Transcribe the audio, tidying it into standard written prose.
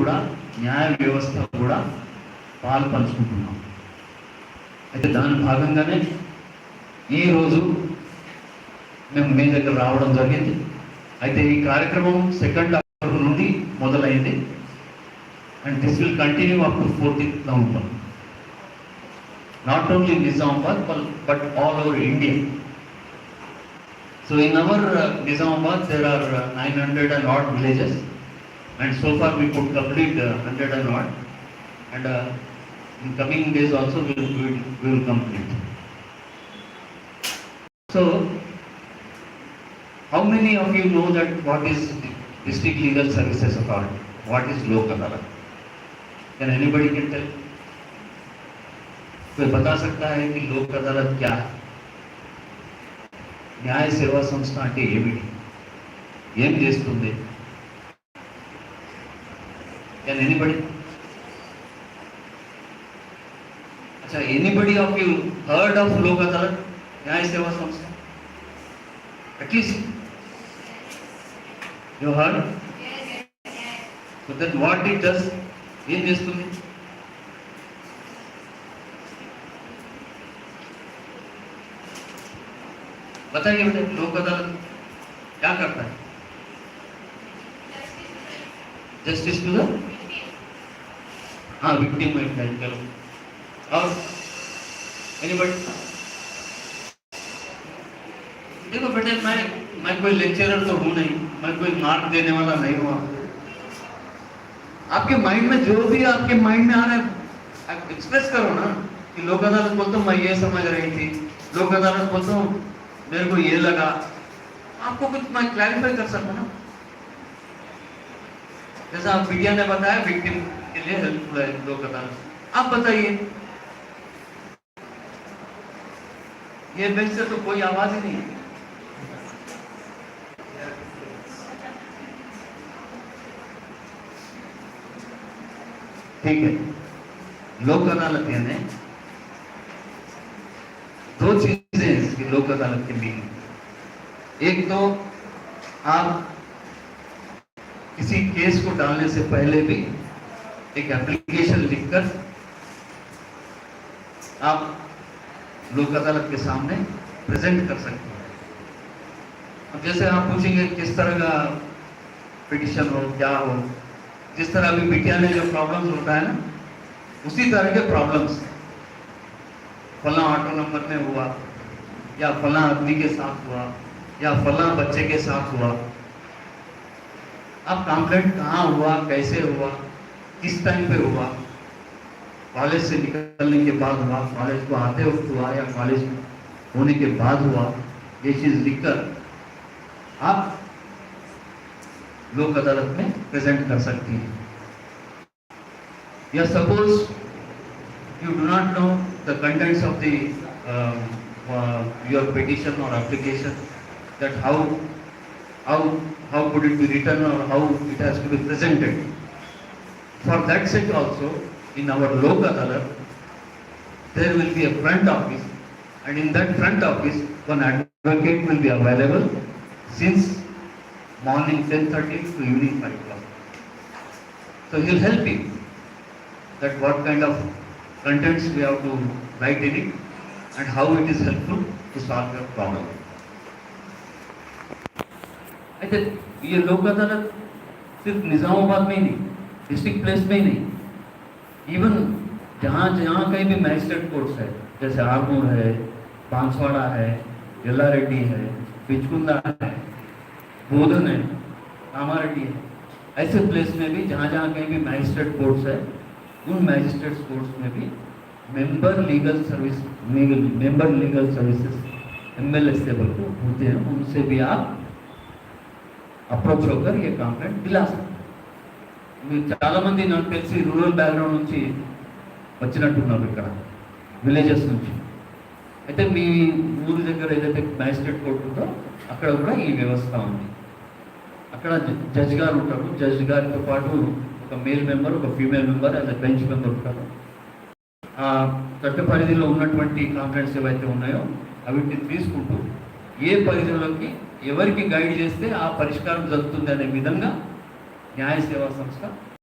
కూడా న్యాయ వ్యవస్థ కూడా పాలు పంచుకుంటున్నాం. అయితే దాని భాగంగానే ఈరోజు మేము మీ దగ్గర రావడం జరిగింది. అయితే ఈ కార్యక్రమం 2 అక్టోబర్ నుండి మొదలైంది and this will continue up to 14th November. Not only Nizamabad but all over India. So in our Nizamabad there are 900 and odd villages, and so far we could complete 100 and odd, and in coming days also we will complete. So how many of you know that what is District Legal Services Authority? What is Lok Adalat? Can anybody can tell? कोई बता सकता है कि लोक अदालत क्या है? న్యాయ సేవా సంస్థ అంటే ఏమిటి, ఏం చేస్తుంది? Can anybody? अच्छा, anybody of you heard of लोक अदालत, न्याय सेवा संस्था? At least you heard? So then what it does? ఏం చేస్తుంది? बताइए बेटे, लोक अदालत क्या करता है? जस्टिस टू द विक्टिम चलो, और एनीबडी? देखो बेटे, मैं कोई लेक्चरर तो हूं नहीं, मैं कोई मार्क देने वाला नहीं हूं. आपके माइंड में जो भी आपके माइंड में आ रहा है एक्सप्रेस करो ना. कि लोक अदालत बोलता हूँ मैं ये समझ रही थी, लोक अदालत बोलता हूँ मेरे को ये लगा. आपको कुछ मैं क्लैरिफाई कर सकूं ना. जैसा आप विद्या ने बताया विक्टिम के लिए हेल्पफुल है लोक अदालत. आप बताइए, ये बेंच से तो कोई आवाज ही नहीं है. ठीक है, लोक अदालत यानी दो चीजें हैं इसकी लोक अदालत के लिए. एक तो आप किसी केस को डालने से पहले भी एक एप्लीकेशन लिखकर आप लोक अदालत के सामने प्रेजेंट कर सकते हैं. अब जैसे आप पूछेंगे किस तरह का पिटिशन हो, क्या हो, जिस तरह अभी बिटिया ने जो प्रॉब्लम्स होता है ना, उसी तरह के प्रॉब्लम्स. फला ऑटो नंबर में हुआ, या फला आदमी के साथ हुआ, या फला बच्चे के साथ हुआ. अब कंप्लेंट कहाँ हुआ, कैसे हुआ, किस टाइम पे हुआ, कॉलेज से निकलने के बाद हुआ, कॉलेज को आते वक्त हुआ, या कॉलेज होने के बाद हुआ, ये चीज लिखकर आप लोक अदालत में प्रेजेंट कर सकती हैं. या suppose you do not know the contents of the your petition or application, that how could it be written or how it has to be presented. For that sake also, in our Lok Adalat there will be a front office, and in that front office one advocate will be available since morning 10:30 to evening 5 o'clock. So he will help you that what kind of contents we have to write in it and how it is helpful to solve your problem. అయితే ये लोक अदालत सिर्फ निजामाबाद में ही नहीं, district place में ही नहीं, even जहाँ जहाँ कहीं भी मैजिस्ट्रेट कोर्ट्स है, जैसे आरमूर है, बांसवाड़ा है, यल्लारेड्डी है, बिचकुंदा है, बोधन है, कामारेड्डी है, ऐसे प्लेस में भी जहाँ जहाँ कहीं भी मैजिस्ट्रेट कोर्ट्स है, उन मैजिस्ट्रेट कोर्ट्स में भी मेंबर लीगल सर्विसेज MLSable को होते हैं, उनसे भी आप अप्रोच होकर ये कंप्लेंट दिला सकते हैं. చాలా మంది నాకు తెలిసి రూరల్ బ్యాక్గ్రౌండ్ నుంచి వచ్చినట్టున్నారు, ఇక్కడ విలేజెస్ నుంచి. అయితే మీ ఊరి దగ్గర ఏదైతే మ్యాజిస్ట్రేట్ కోర్టు ఉందో అక్కడ కూడా ఈ వ్యవస్థ ఉంది. అక్కడ జడ్జ్ గారు ఉంటారు, జడ్జ్ గారితో పాటు ఒక మేల్ మెంబర్, ఒక female member, as a bench member ఉంటారు. ఆ చట్ట పరిధిలో ఉన్నటువంటి కంప్లైంట్స్ ఏవైతే ఉన్నాయో అవిటిని తీసుకుంటూ ఏ పరిధిలోకి ఎవరికి గైడ్ చేస్తే ఆ పరిష్కారం జరుగుతుంది అనే విధంగా న్యాయ సేవా సంస్థ